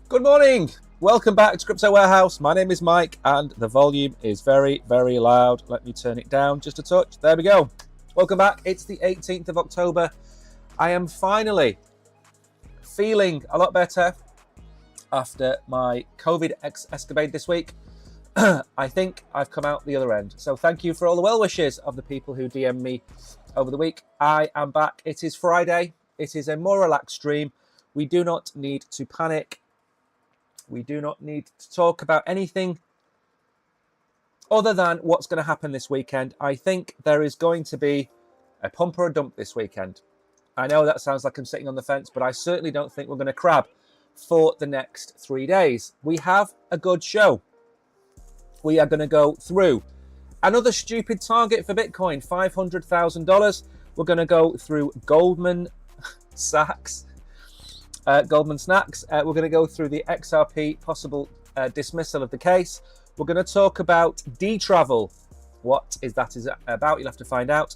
Good morning. Welcome back to Crypto Warehouse. My name is Mike and the volume is very, very loud. Let me turn it down just a touch. There we go. Welcome back. It's the 18th of October. I am finally feeling a lot better after my COVID escapade this week. I think I've come out the other end. So thank you for all the well wishes of the people who DM'd me over the week. I am back. It is Friday. It is a more relaxed stream. We do not need to panic. We do not need to talk about anything other than what's going to happen this weekend. I think there is going to be a pump or a dump this weekend. I know that sounds like I'm sitting on the fence, but I certainly don't think we're going to crab for the next 3 days. We have a good show. We are going to go through another stupid target for Bitcoin, $500,000. We're going to go through Goldman Sachs. We're going to go through the XRP possible dismissal of the case. We're going to talk about D-Travel. What is that about? You'll have to find out.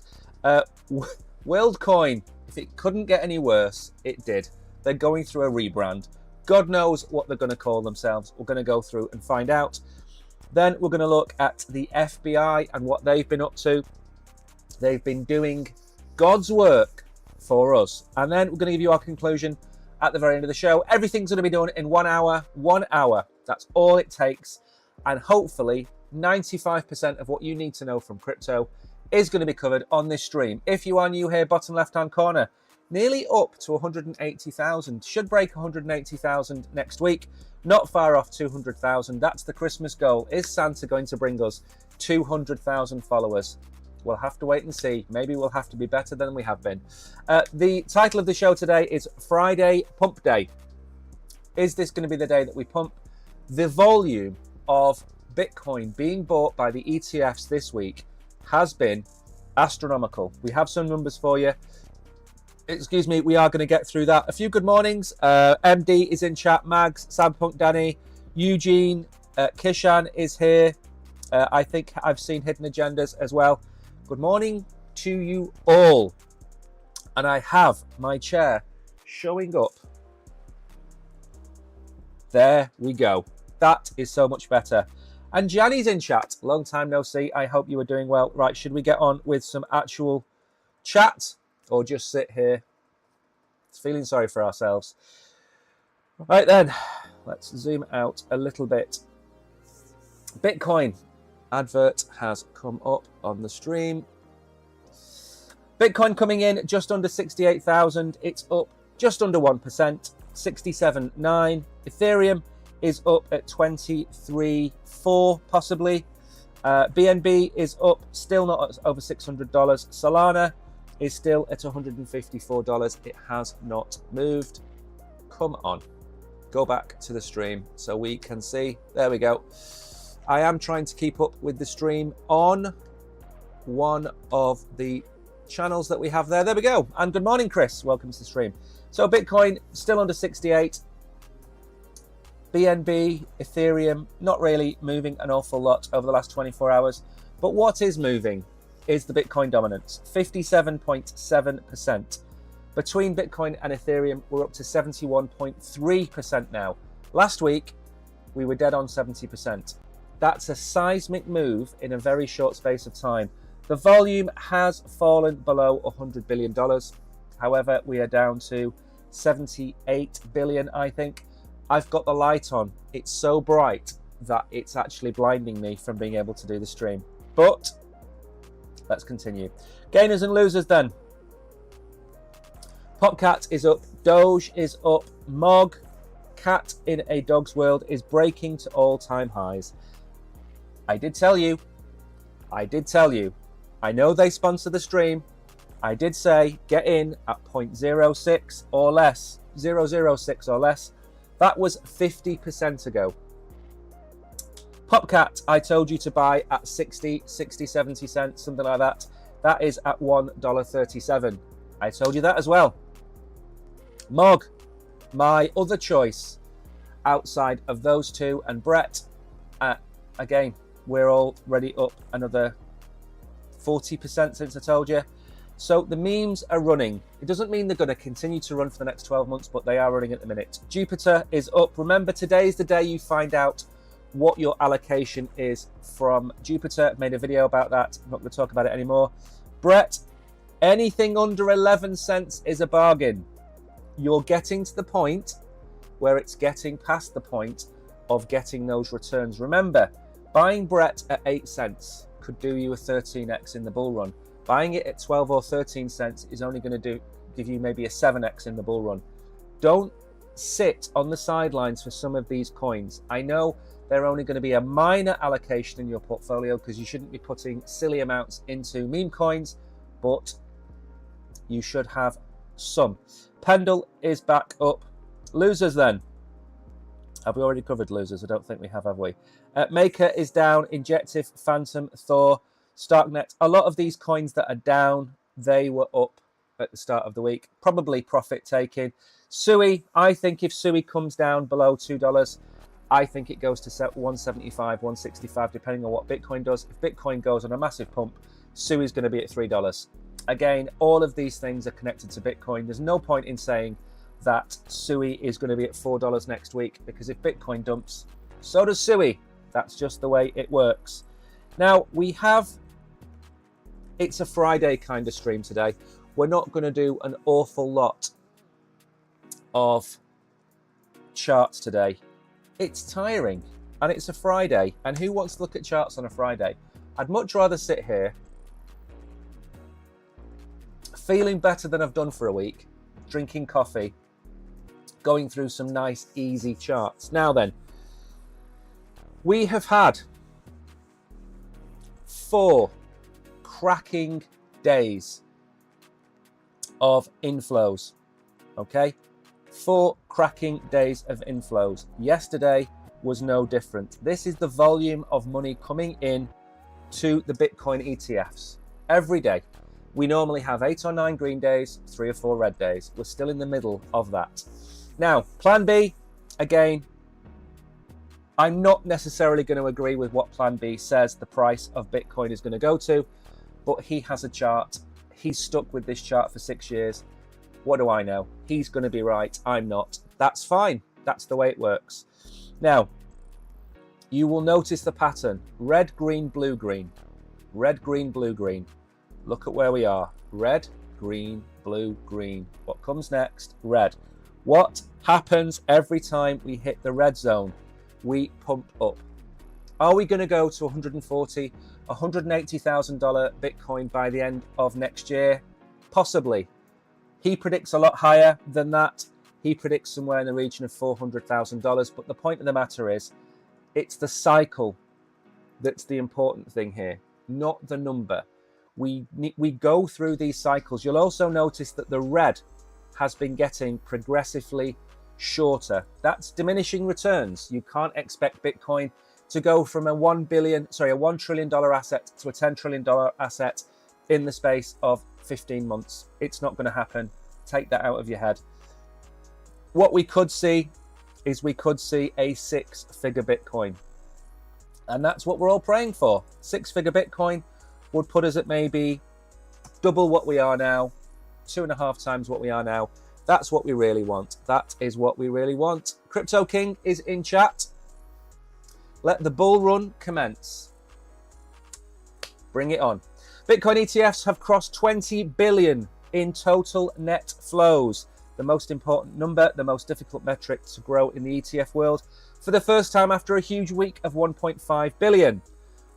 WorldCoin, if it couldn't get any worse, it did. They're going through a rebrand. God knows what they're going to call themselves. We're going to go through and find out. Then we're going to look at the FBI and what they've been up to. They've been doing God's work for us. And then we're going to give you our conclusion at the very end of the show. Everything's going to be done in 1 hour. 1 hour. That's all it takes. And hopefully 95% of what you need to know from crypto is going to be covered on this stream. If you are new here, bottom left-hand corner, nearly up to 180,000. Should break 180,000 next week. Not far off 200,000. That's the Christmas goal. Is Santa going to bring us 200,000 followers? We'll have to wait and see. Maybe we'll have to be better than we have been. The title of the show today is Friday Pump Day. Is this going to be the day that we pump? The volume of Bitcoin being bought by the ETFs this week has been astronomical. We have some numbers for you. Excuse me, we are going to get through that. A few good mornings. MD is in chat. Mags, Sampunk, Danny, Eugene, Kishan is here. I think I've seen Hidden Agendas as well. Good morning to you all. And I have my chair showing up. There we go. That is so much better. And Gianni's in chat. Long time no see. I hope you are doing well. Right, should we get on with some actual chat or just sit here feeling sorry for ourselves? Right then, let's zoom out a little bit. Bitcoin advert has come up on the stream. Bitcoin coming in just under 68,000. It's up just under 1%, 67.9. Ethereum is up at 23.4 possibly. BNB is up, still not over $600. Solana is still at $154. It has not moved. Come on, go back to the stream so we can see. There we go. I am trying to keep up with the stream on one of the channels that we have there. There we go. And good morning, Chris. Welcome to the stream. So Bitcoin still under 68. BNB, Ethereum, not really moving an awful lot over the last 24 hours. But what is moving is the Bitcoin dominance, 57.7%. Between Bitcoin and Ethereum, we're up to 71.3% now. Last week, we were dead on 70%. That's a seismic move in a very short space of time. The volume has fallen below $100 billion. However, we are down to 78 billion, I think. I've got the light on. It's so bright that it's actually blinding me from being able to do the stream. But let's continue. Gainers and losers then. Popcat is up. Doge is up. Mog, cat in a dog's world, is breaking to all-time highs. I did tell you. I know they sponsor the stream. I did say get in at 0.06 or less. 0.006 or less. That was 50% ago. Popcat, I told you to buy at 60, 70 cents, something like that. That is at $1.37. I told you that as well. Mog, my other choice outside of those two, and Brett, again, we're already up another 40% since I told you. So the memes are running. It doesn't mean they're going to continue to run for the next 12 months, but they are running at the minute. Jupiter is up. Remember, today is the day you find out what your allocation is from Jupiter. I've made a video about that. I'm not going to talk about it anymore. Brett, anything under 11 cents is a bargain. You're getting to the point where it's getting past the point of getting those returns. Remember, buying Brett at 8 cents could do you a 13x in the bull run. Buying it at 12 or 13 cents is only going to give you maybe a 7x in the bull run. Don't sit on the sidelines for some of these coins. I know they're only going to be a minor allocation in your portfolio because you shouldn't be putting silly amounts into meme coins, but you should have some. Pendle is back up. Losers then. Have we already covered losers? I don't think we have we? Maker is down. Injective, Phantom, Thor, Starknet. A lot of these coins that are down, they were up at the start of the week. Probably profit taking. Sui, I think if Sui comes down below $2, I think it goes to 175, 165, depending on what Bitcoin does. If Bitcoin goes on a massive pump, Sui is going to be at $3. Again, all of these things are connected to Bitcoin. There's no point in saying that Sui is going to be at $4 next week, because if Bitcoin dumps, so does Sui. That's just the way it works. Now, it's a Friday kind of stream today. We're not going to do an awful lot of charts today. It's tiring, and it's a Friday, and who wants to look at charts on a Friday? I'd much rather sit here feeling better than I've done for a week, drinking coffee, going through some nice, easy charts. Now then, we have had 4 cracking days of inflows, okay? 4 cracking days of inflows. Yesterday was no different. This is the volume of money coming in to the Bitcoin ETFs every day. We normally have 8 or 9 green days, 3 or 4 red days. We're still in the middle of that. Now, Plan B, again, I'm not necessarily going to agree with what Plan B says the price of Bitcoin is going to go to, but he has a chart. He's stuck with this chart for 6 years. What do I know? He's going to be right. I'm not. That's fine. That's the way it works. Now, you will notice the pattern. Red, green, blue, green. Red, green, blue, green. Look at where we are. Red, green, blue, green. What comes next? Red. What happens every time we hit the red zone? We pump up. Are we going to go to $140,000, $180,000 Bitcoin by the end of next year? Possibly. He predicts a lot higher than that. He predicts somewhere in the region of $400,000. But the point of the matter is, it's the cycle that's the important thing here, not the number. We go through these cycles. You'll also notice that the red has been getting progressively shorter. That's diminishing returns. You can't expect Bitcoin to go from a $1 trillion asset to a $10 trillion asset in the space of 15 months. It's not going to happen. Take that out of your head. What we could see is a 6-figure Bitcoin. And that's what we're all praying for. 6-figure Bitcoin would put us at maybe double what we are now, 2.5 times what we are now. That's what we really want. That is what we really want. Crypto King is in chat. Let the bull run commence. Bring it on. Bitcoin ETFs have crossed 20 billion in total net flows. The most important number, the most difficult metric to grow in the ETF world, for the first time after a huge week of 1.5 billion.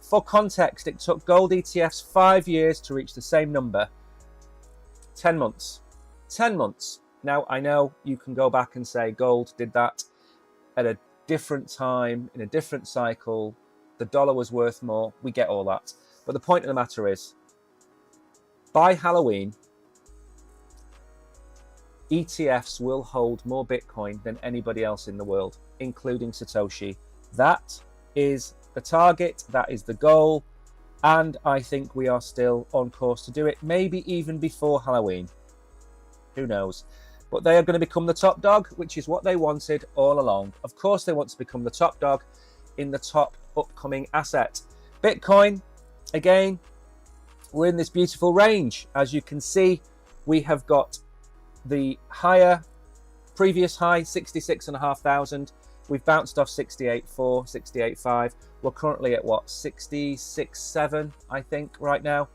For context, it took gold ETFs 5 years to reach the same number. 10 months. 10 months. Now, I know you can go back and say gold did that at a different time, in a different cycle. The dollar was worth more. We get all that. But the point of the matter is, by Halloween, ETFs will hold more Bitcoin than anybody else in the world, including Satoshi. That is the target. That is the goal. And I think we are still on course to do it, maybe even before Halloween. Who knows? But they are going to become the top dog, which is what they wanted all along. Of course, they want to become the top dog in the top upcoming asset. Bitcoin, again, we're in this beautiful range. As you can see, we have got the higher, previous high, 66,500. We've bounced off 68.4, 68.5. We're currently at what, 66.7, I think, right now.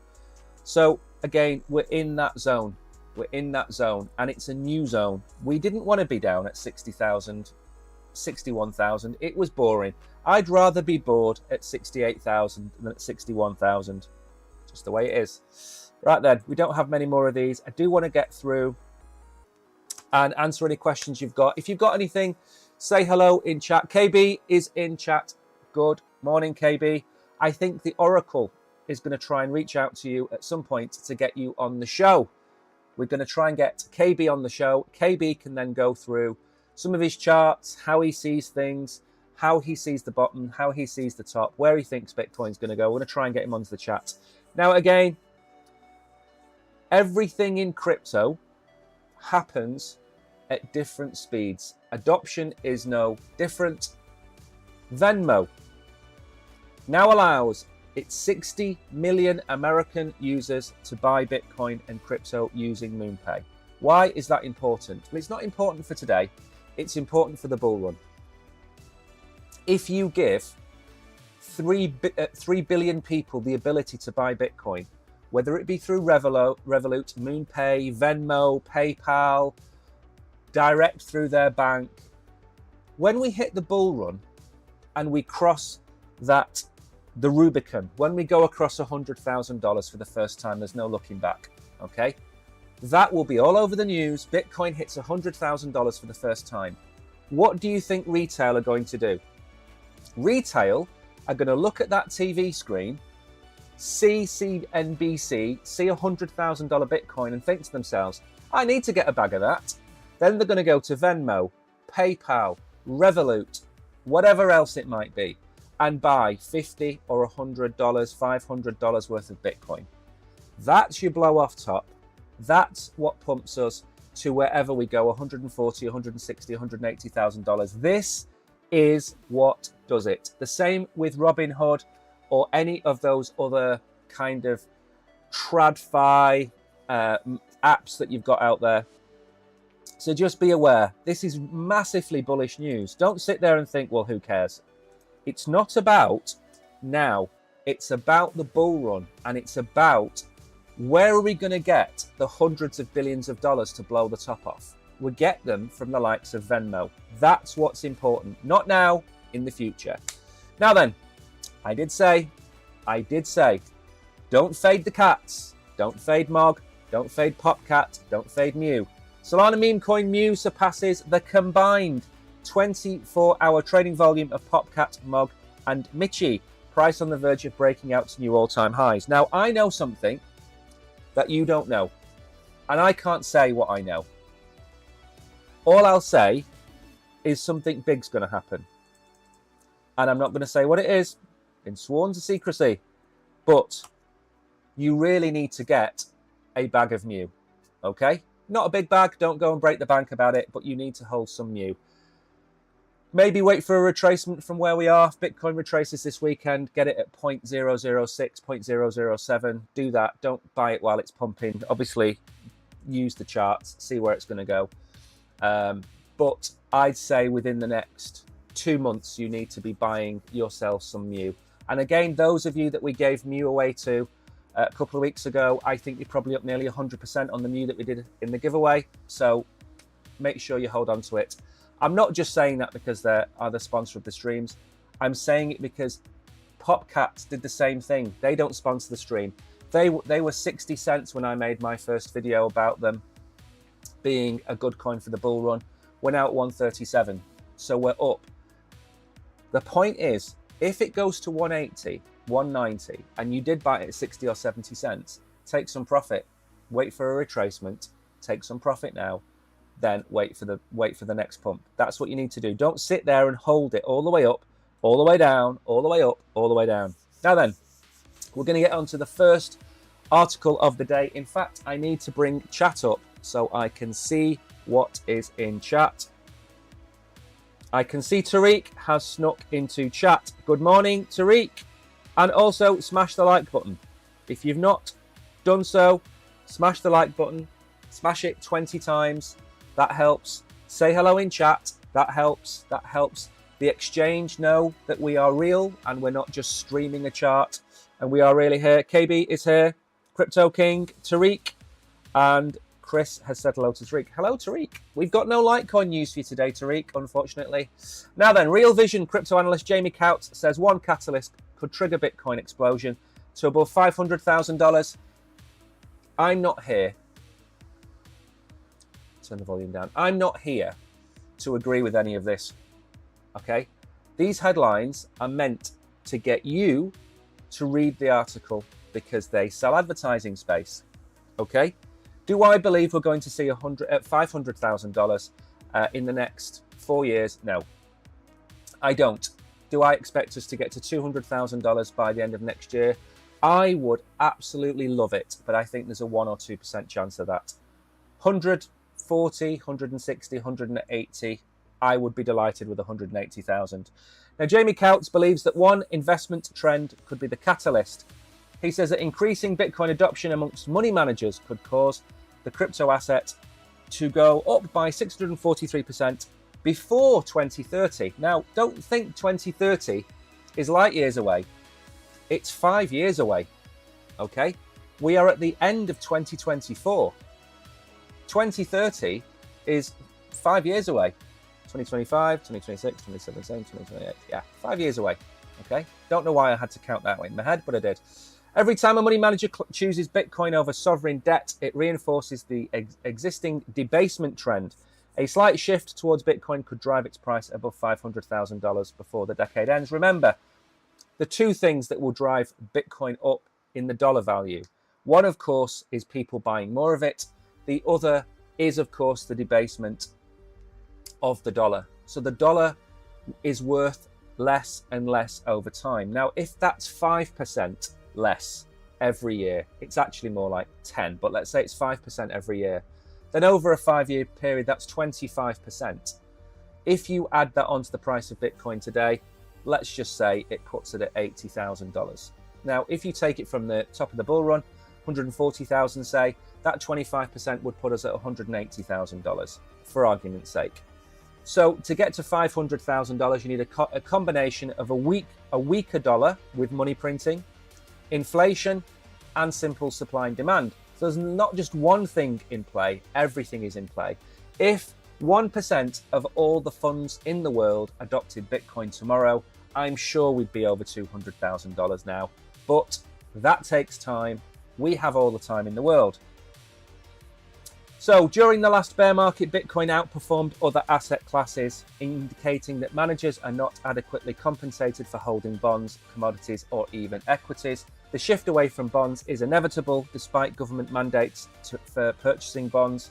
So again, we're in that zone. We're in that zone, and it's a new zone. We didn't want to be down at 60,000, 61,000. It was boring. I'd rather be bored at 68,000 than at 61,000. Just the way it is. Right then, we don't have many more of these. I do want to get through and answer any questions you've got. If you've got anything, say hello in chat. KB is in chat. Good morning, KB. I think the Oracle is going to try and reach out to you at some point to get you on the show. We're going to try and get KB on the show. KB can then go through some of his charts, how he sees things, how he sees the bottom, how he sees the top, where he thinks Bitcoin's going to go. We're going to try and get him onto the chat. Now, again, everything in crypto happens at different speeds. Adoption is no different. Venmo now allows its 60 million American users to buy Bitcoin and crypto using MoonPay. Why is that important? Well, it's not important for today. It's important for the bull run. If you give 3 billion people the ability to buy Bitcoin, whether it be through Revolut, MoonPay, Venmo, PayPal, direct through their bank, when we hit the bull run and we cross the Rubicon, when we go across $100,000 for the first time, there's no looking back, okay? That will be all over the news. Bitcoin hits $100,000 for the first time. What do you think retail are going to do? Retail are going to look at that TV screen, see CNBC, see $100,000 Bitcoin and think to themselves, I need to get a bag of that. Then they're going to go to Venmo, PayPal, Revolut, whatever else it might be, and buy $50 or $100, $500 worth of Bitcoin. That's your blow off top. That's what pumps us to wherever we go, $140, $160, $180,000. This is what does it. The same with Robinhood or any of those other kind of TradFi apps that you've got out there. So just be aware, this is massively bullish news. Don't sit there and think, well, who cares? It's not about now. It's about the bull run, and it's about where are we going to get the hundreds of billions of dollars to blow the top off? We get them from the likes of Venmo. That's what's important. Not now, in the future. Now then, I did say, don't fade the cats. Don't fade Mog. Don't fade Popcat. Don't fade Mew. Solana meme coin Mew surpasses the combined 24-hour trading volume of Popcat, Mog, and Michi. Price on the verge of breaking out to new all-time highs. Now, I know something that you don't know, and I can't say what I know. All I'll say is something big's going to happen, and I'm not going to say what it is. Been sworn to secrecy, but you really need to get a bag of Mew, okay? Not a big bag, don't go and break the bank about it, but you need to hold some Mew. Maybe wait for a retracement from where we are. If Bitcoin retraces this weekend, get it at 0.006, 0.007. Do that. Don't buy it while it's pumping. Obviously, use the charts, see where it's going to go. But I'd say within the next 2 months, you need to be buying yourself some Mew. And again, those of you that we gave Mew away to a couple of weeks ago, I think you're probably up nearly 100% on the Mew that we did in the giveaway. So make sure you hold on to it. I'm not just saying that because they are the sponsor of the streams. I'm saying it because Popcat did the same thing. They don't sponsor the stream. They were 60 cents when I made my first video about them being a good coin for the bull run. We're now at 137, so we're up. The point is, if it goes to 180, 190, and you did buy it at 60 or 70 cents, take some profit. Wait for a retracement. Take some profit now. Then wait for the next pump. That's what you need to do. Don't sit there and hold it all the way up, all the way down, all the way up, all the way down. Now then, we're going to get on to the first article of the day. In fact, I need to bring chat up so I can see what is in chat. I can see Tariq has snuck into chat. Good morning, Tariq. And also smash the like button. If you've not Done so, smash the like button, smash it 20 times, that helps. Say hello in chat, that helps, that helps the exchange know that we are real and we're not just streaming a chart, and we are really here. KB is here, Crypto King, Tariq, and Chris has said hello to Tariq. Hello, Tariq. We've got no Litecoin news for you today, Tariq, unfortunately. Now then, Real Vision crypto analyst Jamie Couts says one catalyst could trigger Bitcoin explosion to above $500,000. I'm not here. Turn the volume down. I'm not here to agree with any of this, okay? These headlines are meant to get you to read the article because they sell advertising space, okay? Do I believe we're going to see $500,000 in the next 4 years? No, I don't. Do I expect us to get to $200,000 by the end of next year? I would absolutely love it, but I think there's a 1 or 2% chance of that. 140, 160, 180, I would be delighted with 180,000. Now, Jamie Couts believes that one investment trend could be the catalyst. He says that increasing Bitcoin adoption amongst money managers could cause the crypto asset to go up by 643% before 2030. Now, don't think 2030 is light years away. It's 5 years away, okay? We are at the end of 2024. 2030 is 5 years away. 2025, 2026, 2027, 2028. Yeah, 5 years away, okay? Don't know why I had to count that way in my head, but I did. Every time a money manager chooses Bitcoin over sovereign debt, it reinforces the existing debasement trend. A slight shift towards Bitcoin could drive its price above $500,000 before the decade ends. Remember, the two things that will drive Bitcoin up in the dollar value. One, of course, is people buying more of it. The other is, of course, the debasement of the dollar. So the dollar is worth less and less over time. Now, if that's 5% less every year, it's actually more like 10, but let's say it's 5% every year, then over a 5-year period, that's 25%. If you add that onto the price of Bitcoin today, let's just say it puts it at $80,000. Now, if you take it from the top of the bull run, 140,000 say, that 25% would put us at $180,000 for argument's sake. So to get to $500,000, you need a combination of a weaker dollar with money printing, inflation, and simple supply and demand. So there's not just one thing in play, everything is in play. If 1% of all the funds in the world adopted Bitcoin tomorrow, I'm sure we'd be over $200,000 now. But that takes time. We have all the time in the world. So during the last bear market, Bitcoin outperformed other asset classes, indicating that managers are not adequately compensated for holding bonds, commodities, or even equities. The shift away from bonds is inevitable despite government mandates for purchasing bonds.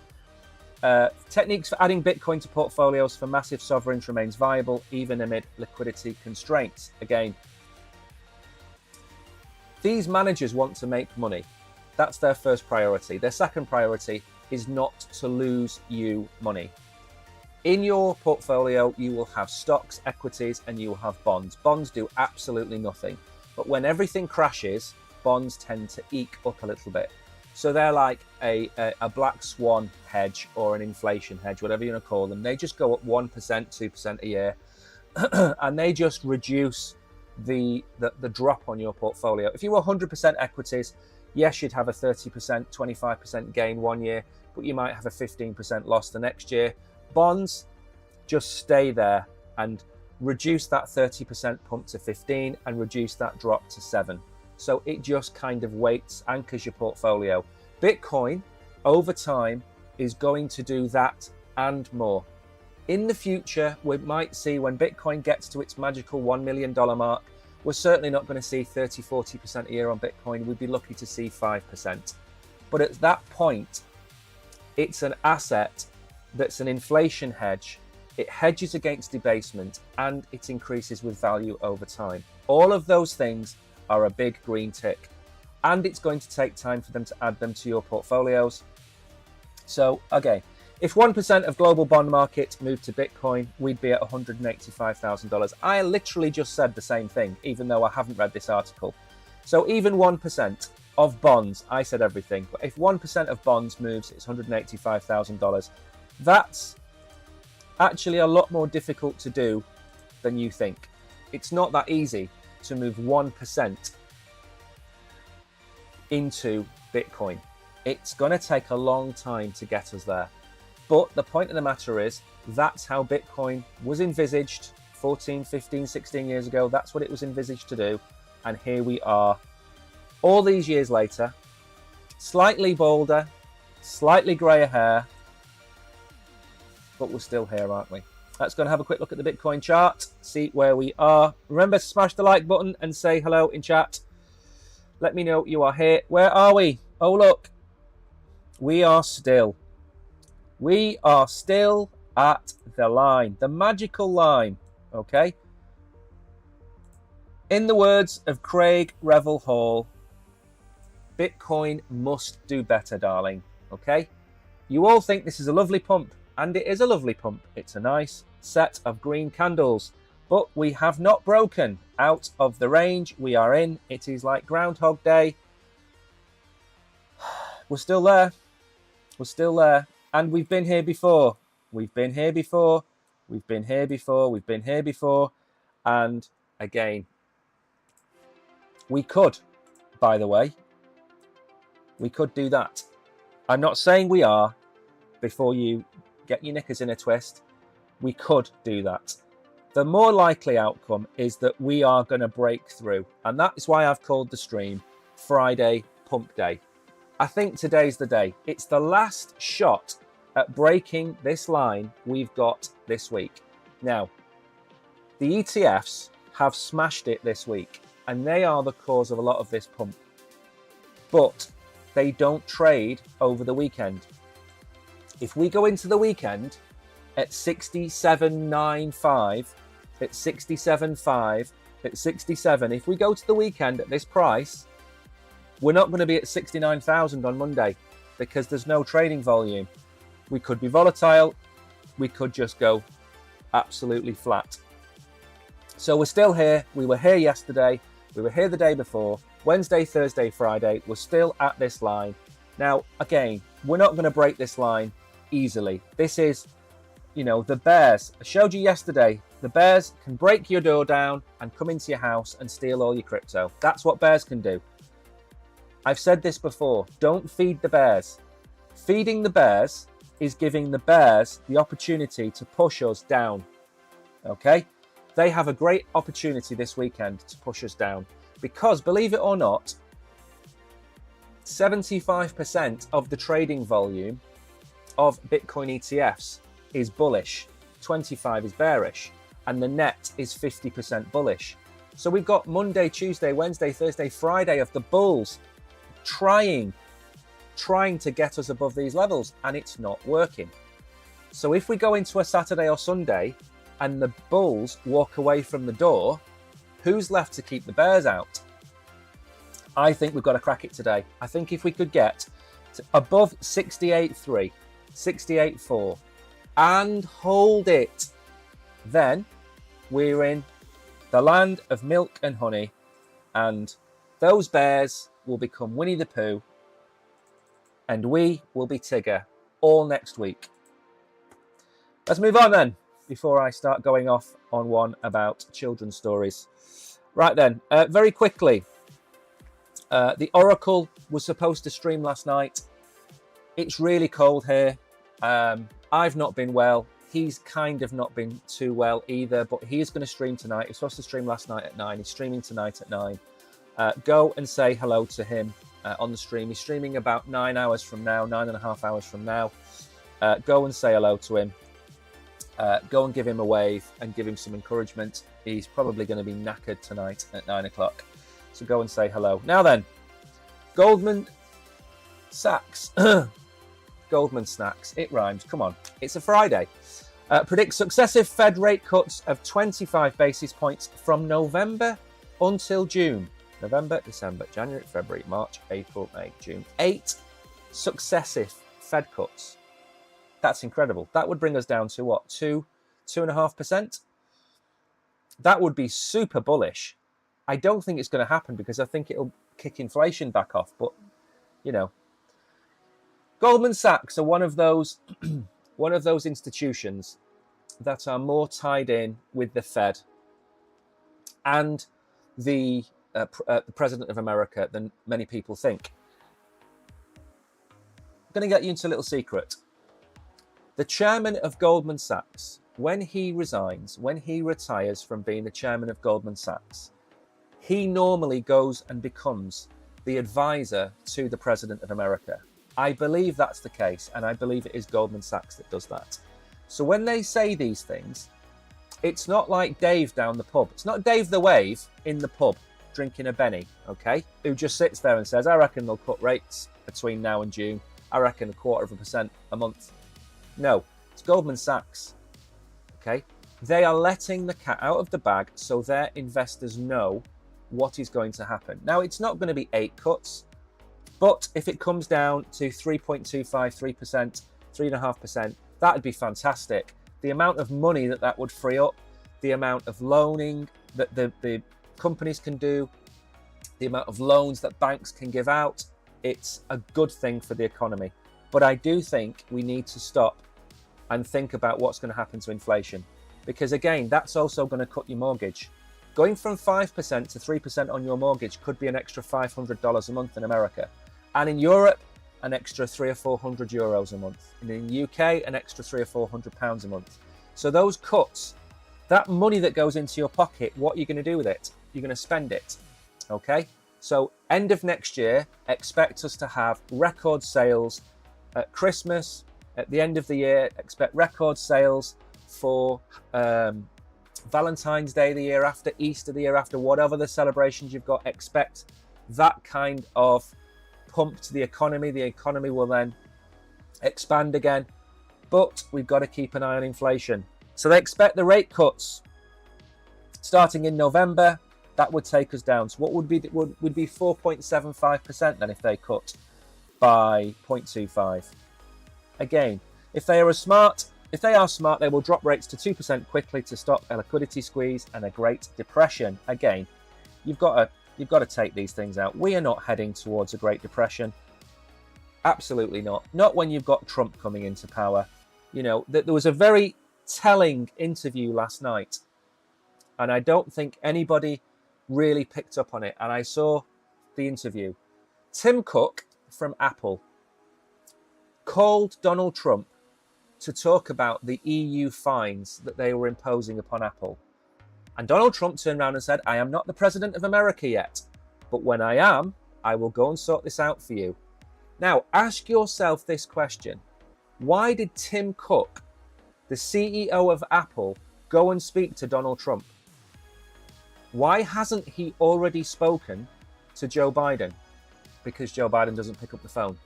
Techniques for adding Bitcoin to portfolios for massive sovereigns remains viable even amid liquidity constraints. Again, these managers want to make money. That's their first priority. Their second priority is not to lose you money. In your portfolio, you will have stocks, equities, and you will have bonds. Bonds do absolutely nothing. But when everything crashes, bonds tend to eke up a little bit. So they're like a black swan hedge or an inflation hedge, whatever you want to call them. They just go up 1%, 2% a year, and they just reduce the drop on your portfolio. If you were 100% equities, yes, you'd have a 30%, 25% gain 1 year, but you might have a 15% loss the next year. Bonds just stay there and reduce that 30% pump to 15 and reduce that drop to 7. So it just kind of waits, anchors your portfolio. Bitcoin, over time, is going to do that and more. In the future, we might see when Bitcoin gets to its magical $1 million mark, we're certainly not going to see 30, 40% a year on Bitcoin. We'd be lucky to see 5%. But at that point, it's an asset that's an inflation hedge. It hedges against debasement and it increases with value over time. All of those things are a big green tick, and it's going to take time for them to add them to your portfolios. So, again, if 1% of global bond market moved to Bitcoin, we'd be at $185,000. I literally just said the same thing, even though I haven't read this article. So even 1% of bonds, I said everything, but if 1% of bonds moves, it's $185,000. That's actually a lot more difficult to do than you think. It's not that easy to move 1% into Bitcoin. It's going to take a long time to get us there. But the point of the matter is, that's how Bitcoin was envisaged 14, 15, 16 years ago. That's what it was envisaged to do. And here we are, all these years later, slightly bolder, slightly grayer hair, but we're still here, aren't we? Let's go and have a quick look at the Bitcoin chart, see where we are. Remember to smash the like button and say hello in chat. Let me know you are here. Where are we? Oh, look. We are still at the line, the magical line, okay? In the words of Craig Revel Hall, Bitcoin must do better, darling, okay? You all think this is a lovely pump, and it is a lovely pump. It's a nice set of green candles, but we have not broken out of the range we are in. It is like Groundhog Day. We're still there. We're still there. And we've been here before. We've been here before. We've been here before. We've been here before. And again, we could, by the way, we could do that. I'm not saying we are, before you get your knickers in a twist. We could do that. The more likely outcome is that we are going to break through. And that is why I've called the stream Friday Pump Day. I think today's the day. It's the last shot at breaking this line we've got this week. Now, the ETFs have smashed it this week, and they are the cause of a lot of this pump. But they don't trade over the weekend. If we go into the weekend at 67.95, at 67.5, at 67, if we go to the weekend at this price, we're not going to be at 69,000 on Monday because there's no trading volume. We could be volatile. We could just go absolutely flat. So we're still here. We were here yesterday. We were here the day before. Wednesday, Thursday, Friday. We're still at this line. Now, again, we're not going to break this line easily. This is, you know, the bears. I showed you yesterday. The bears can break your door down and come into your house and steal all your crypto. That's what bears can do. I've said this before. Don't feed the bears. Feeding the bears is giving the bears the opportunity to push us down. Okay? They have a great opportunity this weekend to push us down because, believe it or not, 75% of the trading volume of Bitcoin ETFs is bullish, 25 is bearish, and the net is 50% bullish. So we've got Monday, Tuesday, Wednesday, Thursday, Friday of the bulls trying to get us above these levels, and it's not working. So if we go into a Saturday or Sunday and the bulls walk away from the door, who's left to keep the bears out? I think we've got to crack it today. I think if we could get to above 68.3, 68.4 and hold it, then we're in the land of milk and honey, and those bears will become Winnie the Pooh, and we will be Tigger all next week. Let's move on then, before I start going off on one about children's stories. Right then, very quickly, the Oracle was supposed to stream last night. It's really cold here. I've not been well. He's kind of not been too well either, but he is going to stream tonight. He was supposed to stream last night at 9. He's streaming tonight at 9. Go and say hello to him on the stream. He's streaming about 9 hours from now, 9.5 hours from now. Go and say hello to him. Go and give him a wave and give him some encouragement. He's probably going to be knackered tonight at 9 o'clock. So go and say hello. Now then, Goldman Sachs. Goldman Sachs. It rhymes. Come on. It's a Friday. Predicts successive Fed rate cuts of 25 basis points from November until June. November, December, January, February, March, April, May, June. 8 successive Fed cuts. That's incredible. That would bring us down to what? 2.5%? That would be super bullish. I don't think it's going to happen because I think it'll kick inflation back off. But, you know, Goldman Sachs are one of those institutions that are more tied in with the Fed and the President of America than many people think. I'm going to get you into a little secret. The chairman of Goldman Sachs, when he resigns, when he retires from being the chairman of Goldman Sachs, he normally goes and becomes the advisor to the President of America. I believe that's the case, and I believe it is Goldman Sachs that does that. So when they say these things, it's not like Dave down the pub. It's not Dave the Wave in the pub drinking a Benny, okay, who just sits there and says, I reckon they'll cut rates between now and June. I reckon 0.25% a month. No, it's Goldman Sachs, okay? They are letting the cat out of the bag so their investors know what is going to happen. Now, it's not going to be 8 cuts, but if it comes down to 3.25%, 3%, 3.5%, that would be fantastic. The amount of money that would free up, the amount of loaning that the companies can do, the amount of loans that banks can give out, it's a good thing for the economy. But I do think we need to stop and think about what's going to happen to inflation. Because again, that's also going to cut your mortgage. Going from 5% to 3% on your mortgage could be an extra $500 a month in America. And in Europe, an extra 300 or 400 euros a month. And in the UK, an extra 300 or 400 pounds a month. So those cuts, that money that goes into your pocket, what are you going to do with it? You're going to spend it, okay? So end of next year, expect us to have record sales at Christmas. At the end of the year, expect record sales for Valentine's Day the year after, Easter the year after, whatever the celebrations you've got. Expect that kind of pump to the economy. The economy will then expand again. But we've got to keep an eye on inflation. So they expect the rate cuts starting in November. That would take us down. So what would be 4.75% then if they cut by 0.25? Again, if they are smart, they will drop rates to 2% quickly to stop a liquidity squeeze and a Great Depression. Again, you've got to take these things out. We are not heading towards a Great Depression. Absolutely not. Not when you've got Trump coming into power. You know, there was a very telling interview last night, and I don't think anybody really picked up on it. And I saw the interview. Tim Cook from Apple called Donald Trump to talk about the EU fines that they were imposing upon Apple. And Donald Trump turned around and said, I am not the president of America yet, but when I am, I will go and sort this out for you. Now, ask yourself this question. Why did Tim Cook, the CEO of Apple, go and speak to Donald Trump? Why hasn't he already spoken to Joe Biden? Because Joe Biden doesn't pick up the phone.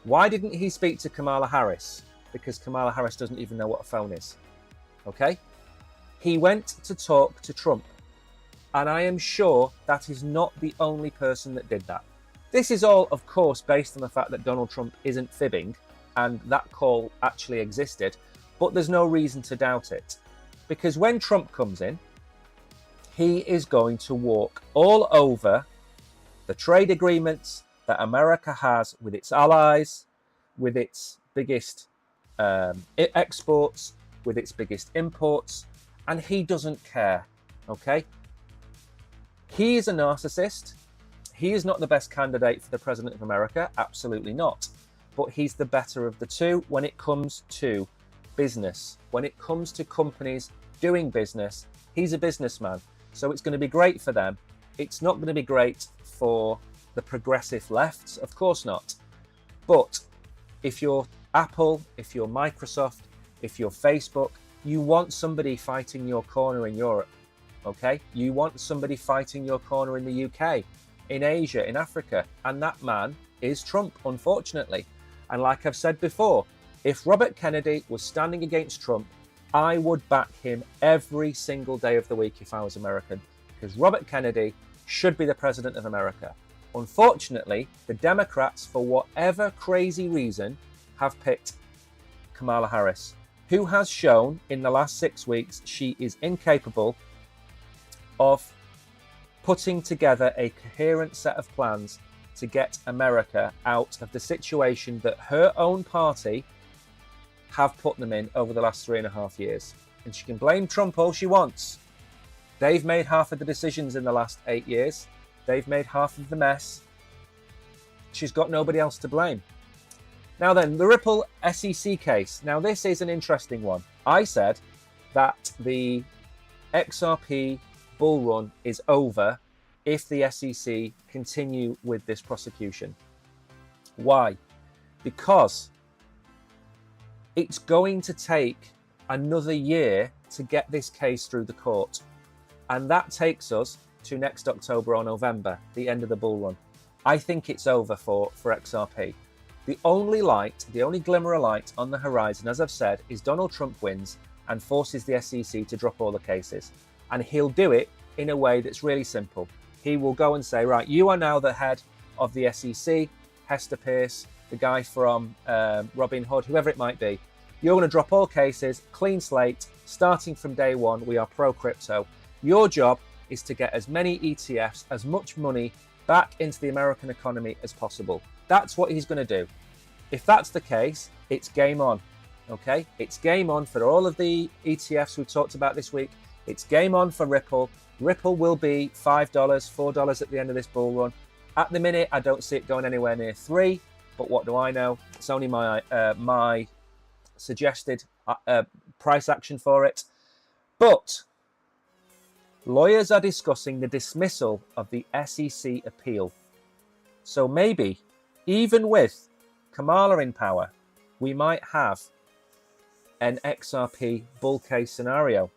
Why didn't he speak to Kamala Harris? Because Kamala Harris doesn't even know what a phone is. Okay? He went to talk to Trump. And I am sure that is not the only person that did that. This is all, of course, based on the fact that Donald Trump isn't fibbing and that call actually existed, but there's no reason to doubt it. Because when Trump comes in, he is going to walk all over the trade agreements that America has with its allies, with its biggest exports, with its biggest imports, and he doesn't care, okay? He is a narcissist. He is not the best candidate for the President of America, absolutely not. But he's the better of the two when it comes to business. When it comes to companies doing business, he's a businessman. So it's going to be great for them. It's not going to be great for the progressive lefts, of course not. But if you're Apple, if you're Microsoft, if you're Facebook, you want somebody fighting your corner in Europe, okay? You want somebody fighting your corner in the UK, in Asia, in Africa, and that man is Trump, unfortunately. And like I've said before, if Robert Kennedy was standing against Trump, I would back him every single day of the week if I was American, because Robert Kennedy should be the president of America. Unfortunately, the Democrats, for whatever crazy reason, have picked Kamala Harris, who has shown in the last 6 weeks she is incapable of putting together a coherent set of plans to get America out of the situation that her own party have put them in over the last 3.5 years. And she can blame Trump all she wants. They've made half of the decisions in the last 8 years. They've made half of the mess. She's got nobody else to blame. Now then, the Ripple SEC case. Now this is an interesting one. I said that the XRP bull run is over if the SEC continue with this prosecution. Why? Because it's going to take another year to get this case through the court. And that takes us to next October or November, the end of the bull run. I think it's over for XRP. The only light, the only glimmer of light on the horizon, as I've said, is Donald Trump wins and forces the SEC to drop all the cases. And he'll do it in a way that's really simple. He will go and say, right, you are now the head of the SEC, Hester Peirce, the guy from Robin Hood, whoever it might be. You're going to drop all cases, clean slate, starting from day one. We are pro-crypto. Your job is to get as many ETFs, as much money back into the American economy as possible. That's what he's going to do. If that's the case, it's game on. Okay? It's game on for all of the ETFs we've talked about this week. It's game on for Ripple. Ripple will be $5, $4 at the end of this bull run. At the minute, I don't see it going anywhere near $3, but what do I know? It's only my suggested price action for it. But lawyers are discussing the dismissal of the SEC appeal. So maybe, even with Kamala in power, we might have an XRP bull case scenario.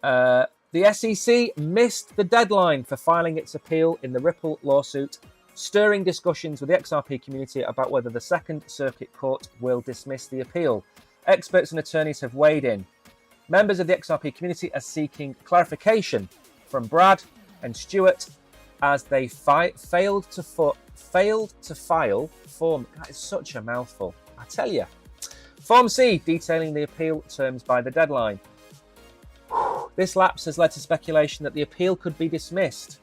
The SEC missed the deadline for filing its appeal in the Ripple lawsuit, stirring discussions with the XRP community about whether the Second Circuit Court will dismiss the appeal. Experts and attorneys have weighed in. Members of the XRP community are seeking clarification from Brad and Stuart as they failed to file Form... That is such a mouthful, I tell you. Form C, detailing the appeal terms by the deadline. This lapse has led to speculation that the appeal could be dismissed.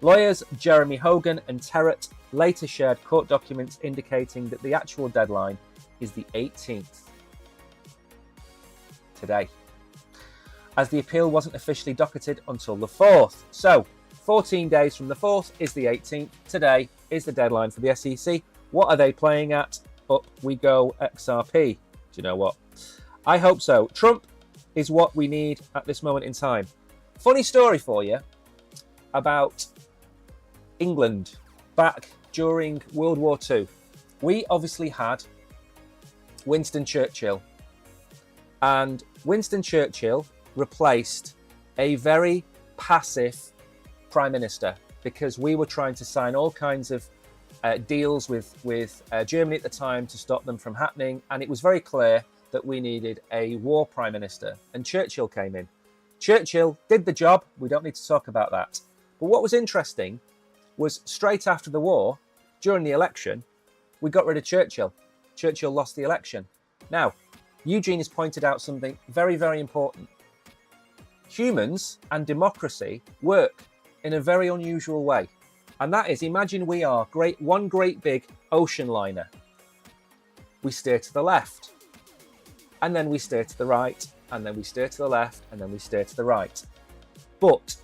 Lawyers Jeremy Hogan and Terrett later shared court documents indicating that the actual deadline is the 18th. Today, as the appeal wasn't officially docketed until the 4th. So, 14 days from the 4th is the 18th. Today is the deadline for the SEC. What are they playing at? Up we go, XRP. Do you know what? I hope so. Trump is what we need at this moment in time. Funny story for you about England back during World War II. We obviously had Winston Churchill. And Winston Churchill replaced a very passive prime minister because we were trying to sign all kinds of deals with Germany at the time to stop them from happening. And it was very clear that we needed a war prime minister. And Churchill came in. Churchill did the job. We don't need to talk about that. But what was interesting was straight after the war, during the election, we got rid of Churchill. Churchill lost the election. Now, Eugene has pointed out something very, very important. Humans and democracy work in a very unusual way. And that is, imagine we are one great big ocean liner. We steer to the left, and then we steer to the right, and then we steer to the left, and then we steer to the right. But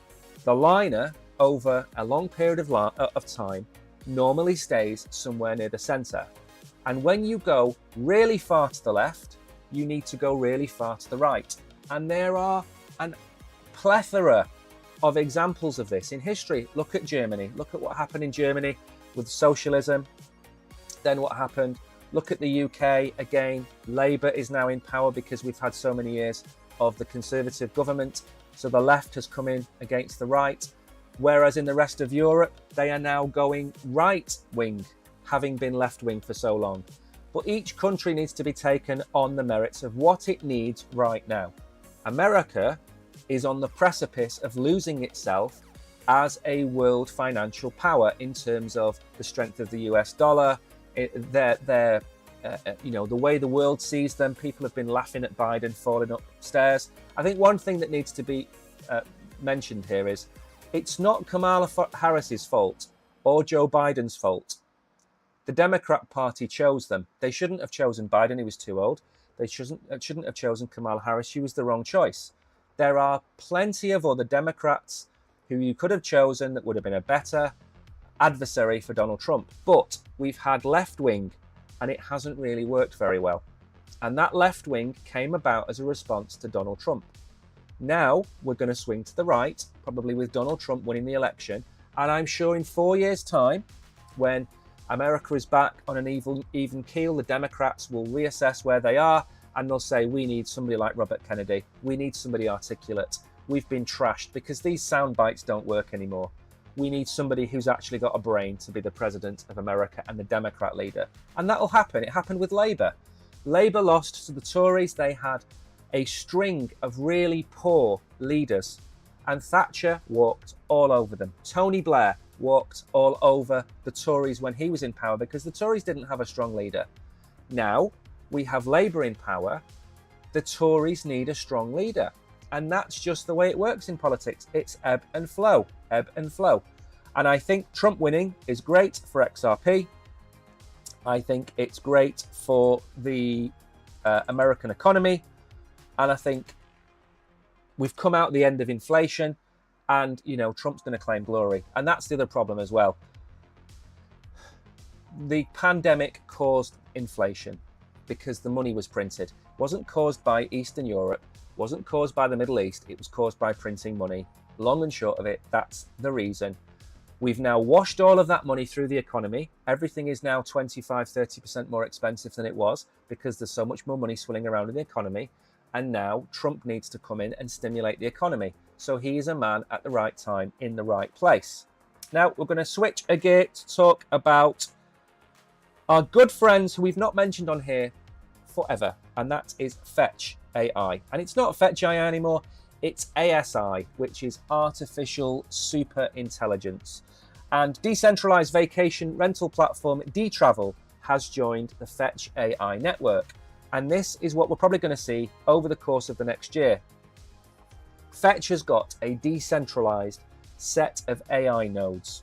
the liner, over a long period of time, normally stays somewhere near the centre. And when you go really far to the left, you need to go really far to the right. And there are a plethora of examples of this in history. Look at Germany. Look at what happened in Germany with socialism. Then what happened? Look at the UK. Again, Labour is now in power because we've had so many years of the Conservative government. So the left has come in against the right. Whereas in the rest of Europe, they are now going right-wing, having been left-wing for so long. But each country needs to be taken on the merits of what it needs right now. America is on the precipice of losing itself as a world financial power in terms of the strength of the US dollar, the way the world sees them. People have been laughing at Biden falling upstairs. I think one thing that needs to be mentioned here is it's not Kamala Harris's fault or Joe Biden's fault. The Democrat Party chose them. They shouldn't have chosen Biden. He was too old. They shouldn't have chosen Kamala Harris. She was the wrong choice. There are plenty of other Democrats who you could have chosen that would have been a better adversary for Donald Trump. But we've had left wing, and it hasn't really worked very well. And that left wing came about as a response to Donald Trump. Now we're going to swing to the right, probably with Donald Trump winning the election. And I'm sure in 4 years' time, when America is back on an even keel, the Democrats will reassess where they are and they'll say, we need somebody like Robert Kennedy. We need somebody articulate. We've been trashed because these sound bites don't work anymore. We need somebody who's actually got a brain to be the president of America and the Democrat leader. And that'll happen. It happened with Labour. Labour lost to the Tories. They had a string of really poor leaders, and Thatcher walked all over them. Tony Blair walked all over the Tories when he was in power because the Tories didn't have a strong leader. Now we have Labour in power. The Tories need a strong leader. And that's just the way it works in politics. It's ebb and flow, ebb and flow. And I think Trump winning is great for XRP. I think it's great for the American economy. And I think we've come out the end of inflation and, you know, Trump's going to claim glory. And that's the other problem as well. The pandemic caused inflation because the money was printed. It wasn't caused by Eastern Europe, wasn't caused by the Middle East. It was caused by printing money. Long and short of it, that's the reason. We've now washed all of that money through the economy. Everything is now 25, 30% more expensive than it was because there's so much more money swirling around in the economy. And now Trump needs to come in and stimulate the economy. So he is a man at the right time in the right place. Now we're going to switch a gear to talk about our good friends who we've not mentioned on here forever. And that is Fetch AI. And it's not Fetch AI anymore. It's ASI, which is Artificial Super Intelligence. And decentralized vacation rental platform dTravel has joined the Fetch AI network. And this is what we're probably going to see over the course of the next year. Fetch has got a decentralized set of AI nodes,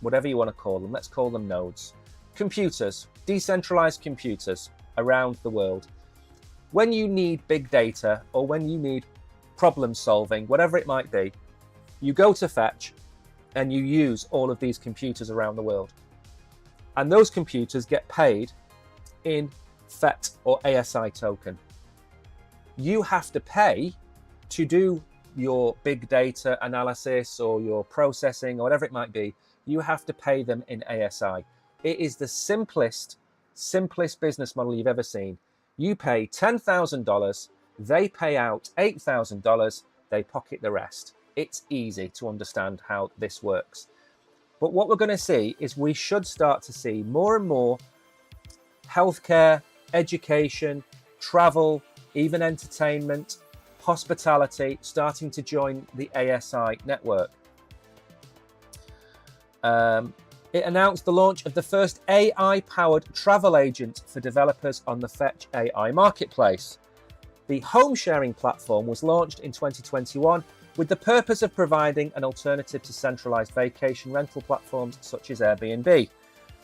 whatever you want to call them. Let's call them nodes. Computers, decentralized computers around the world. When you need big data or when you need problem solving, whatever it might be, you go to Fetch and you use all of these computers around the world. And those computers get paid in FET or ASI token. You have to pay to do your big data analysis or your processing or whatever it might be. You have to pay them in ASI. It is the simplest business model you've ever seen. You pay $10,000, they pay out $8,000, they pocket the rest. It's easy to understand how this works. But what we're going to see is we should start to see more and more healthcare, education, travel, even entertainment, hospitality starting to join the ASI network. It announced the launch of the first AI-powered travel agent for developers on the Fetch AI marketplace. The home-sharing platform was launched in 2021 with the purpose of providing an alternative to centralized vacation rental platforms such as Airbnb.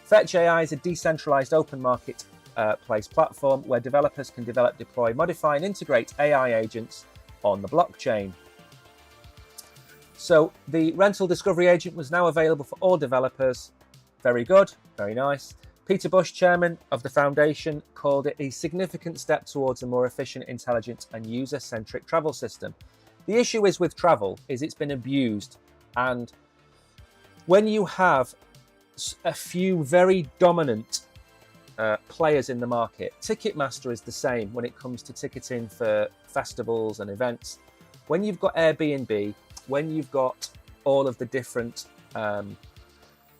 Fetch AI is a decentralized open marketplace platform where developers can develop, deploy, modify, and integrate AI agents on the blockchain. So the rental discovery agent was now available for all developers. Very good, very nice. Peter Bush, chairman of the foundation, called it a significant step towards a more efficient, intelligent, and user-centric travel system. The issue is with travel is it's been abused, and when you have a few very dominant players in the market, Ticketmaster is the same when it comes to ticketing for festivals and events. When you've got Airbnb, when you've got all of the different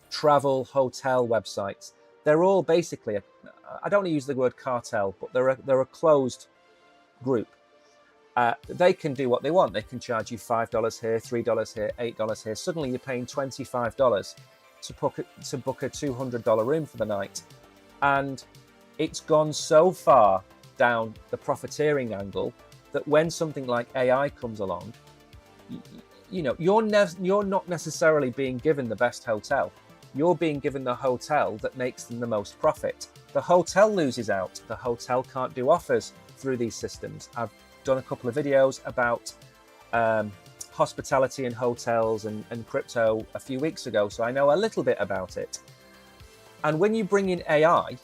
travel hotel websites, they're all basically, I don't want to use the word cartel, but they're a closed group. They can do what they want. They can charge you $5 here, $3 here, $8 here. Suddenly you're paying $25 to book a $200 room for the night. And it's gone so far down the profiteering angle that when something like AI comes along, you're not necessarily being given the best hotel. You're being given the hotel that makes them the most profit. The hotel loses out. The hotel can't do offers through these systems. I've done a couple of videos about hospitality and hotels and crypto a few weeks ago, so I know a little bit about it. And when you bring in AI,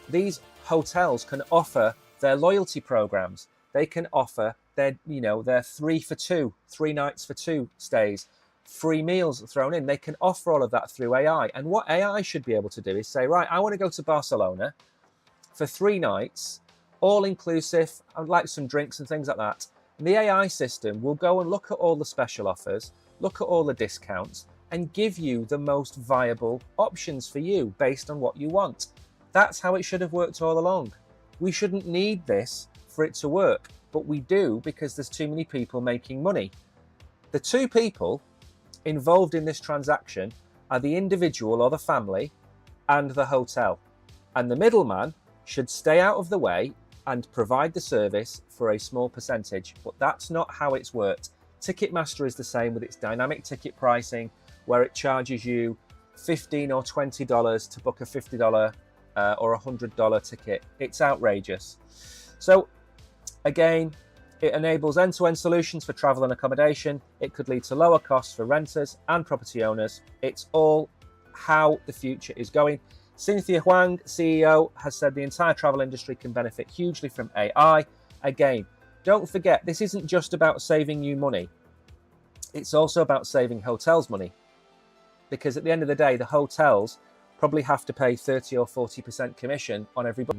these hotels can offer their loyalty programs. They can offer their 3 for 2, 3 nights for 2 stays, free meals thrown in. They can offer all of that through AI. And what AI should be able to do is say, right, I want to go to Barcelona for 3 nights, all inclusive. I'd like some drinks and things like that. And the AI system will go and look at all the special offers, look at all the discounts, and give you the most viable options for you based on what you want. That's how it should have worked all along. We shouldn't need this for it to work, but we do because there's too many people making money. The 2 people involved in this transaction are the individual or the family and the hotel. And the middleman should stay out of the way and provide the service for a small percentage, but that's not how it's worked. Ticketmaster is the same with its dynamic ticket pricing, where it charges you $15 or $20 to book a $50 or a $100 ticket. It's outrageous. So again, it enables end-to-end solutions for travel and accommodation. It could lead to lower costs for renters and property owners. It's all how the future is going. Cynthia Huang, CEO, has said the entire travel industry can benefit hugely from AI. Again, don't forget, this isn't just about saving you money. It's also about saving hotels money. Because at the end of the day, the hotels probably have to pay 30 or 40% commission on every book.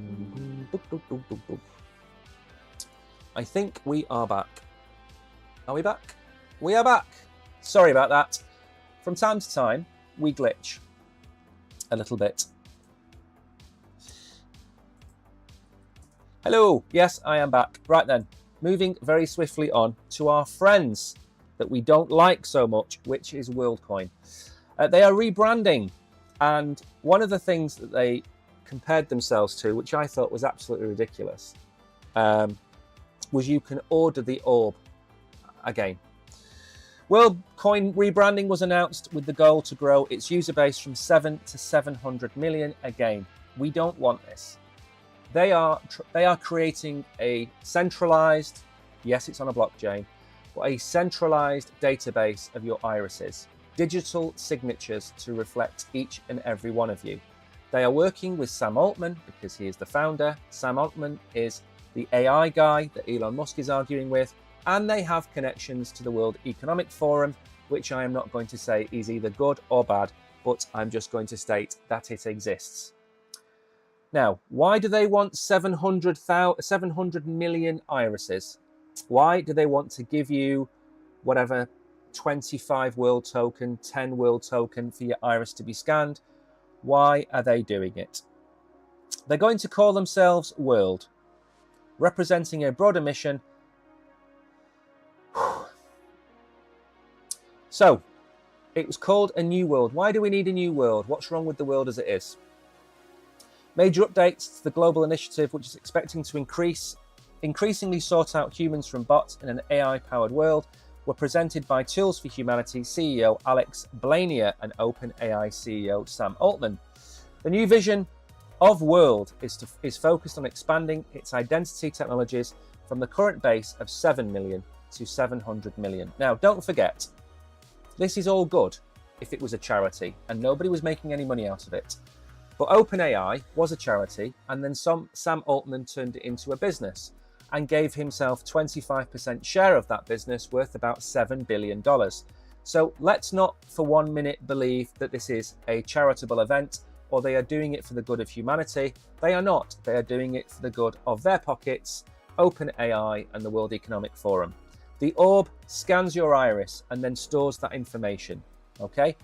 I think we are back. Are we back? We are back. Sorry about that. From time to time, we glitch a little bit. Hello. Yes, I am back. Right then, moving very swiftly on to our friends that we don't like so much, which is WorldCoin. They are rebranding, and one of the things that they compared themselves to, which I thought was absolutely ridiculous, was you can order the orb again. WorldCoin rebranding was announced with the goal to grow its user base from 7 to 700 million. Again, we don't want this. They are creating a centralized, yes, it's on a blockchain, but a centralized database of your irises, digital signatures to reflect each and every one of you. They are working with Sam Altman because he is the founder. Sam Altman is the AI guy that Elon Musk is arguing with, and they have connections to the World Economic Forum, which I am not going to say is either good or bad, but I'm just going to state that it exists. Now, why do they want 700 million irises? Why do they want to give you whatever 25 world token, 10 world token for your iris to be scanned? Why are they doing it? They're going to call themselves World, representing a broader mission. So, it was called a new world. Why do we need a new world? What's wrong with the world as it is? Major updates to the global initiative, which is expecting to increasingly sort out humans from bots in an AI-powered world, were presented by Tools for Humanity CEO Alex Blania and OpenAI CEO Sam Altman. The new vision of World is focused on expanding its identity technologies from the current base of 7 million to 700 million. Now, don't forget, this is all good if it was a charity and nobody was making any money out of it. But OpenAI was a charity, and then Sam Altman turned it into a business and gave himself 25% share of that business worth about $7 billion. So let's not for 1 minute believe that this is a charitable event or they are doing it for the good of humanity. They are not. They are doing it for the good of their pockets, OpenAI and the World Economic Forum. The orb scans your iris and then stores that information, okay?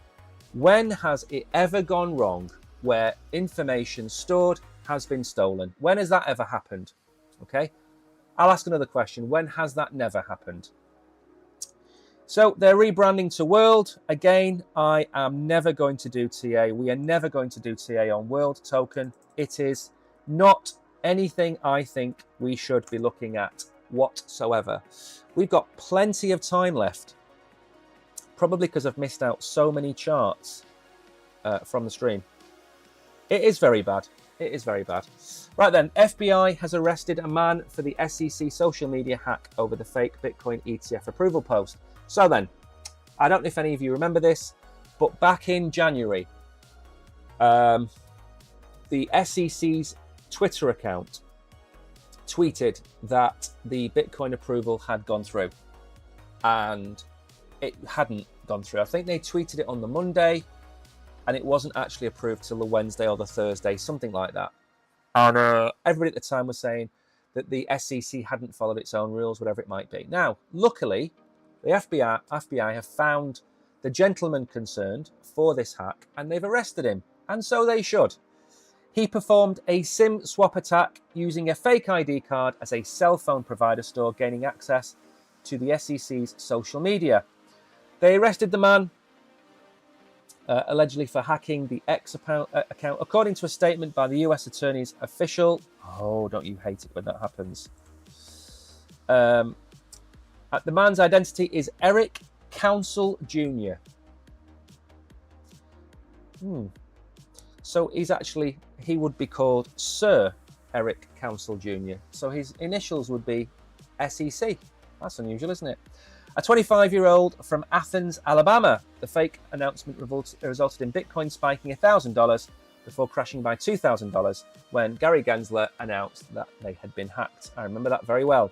When has it ever gone wrong where information stored has been stolen? When has that ever happened? Okay, I'll ask another question. When has that never happened? So they're rebranding to World. Again, I am never going to do TA. We are never going to do TA on World token. It is not anything I think we should be looking at whatsoever. We've got plenty of time left probably because I've missed out so many charts from the stream. It is very bad. It is very bad. Right then, FBI has arrested a man for the SEC social media hack over the fake Bitcoin ETF approval post. So then, I don't know if any of you remember this, but back in January, the SEC's Twitter account tweeted that the Bitcoin approval had gone through, and it hadn't gone through. I think they tweeted it on the Monday, and it wasn't actually approved till the Wednesday or the Thursday, something like that. And everybody at the time was saying that the SEC hadn't followed its own rules, whatever it might be. Now, luckily, the FBI have found the gentleman concerned for this hack, and they've arrested him, and so they should. He performed a SIM swap attack using a fake ID card as a cell phone provider store, gaining access to the SEC's social media. They arrested the man, allegedly for hacking the X account, according to a statement by the US Attorney's official. Oh, don't you hate it when that happens? The man's identity is Eric Council Jr. So he would be called Sir Eric Council Jr. So his initials would be SEC. That's unusual, isn't it? A 25-year-old from Athens, Alabama. The fake announcement resulted in Bitcoin spiking $1,000 before crashing by $2,000 when Gary Gensler announced that they had been hacked. I remember that very well.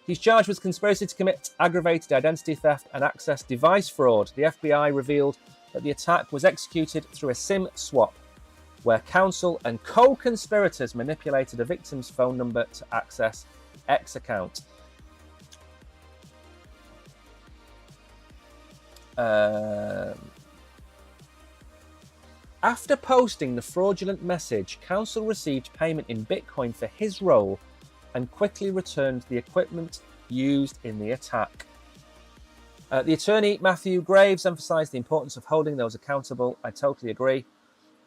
He's charged with conspiracy to commit aggravated identity theft and access device fraud. The FBI revealed that the attack was executed through a SIM swap, where counsel and co-conspirators manipulated a victim's phone number to access X account. After posting the fraudulent message, counsel received payment in Bitcoin for his role and quickly returned the equipment used in the attack. The attorney, Matthew Graves, emphasized the importance of holding those accountable. I totally agree.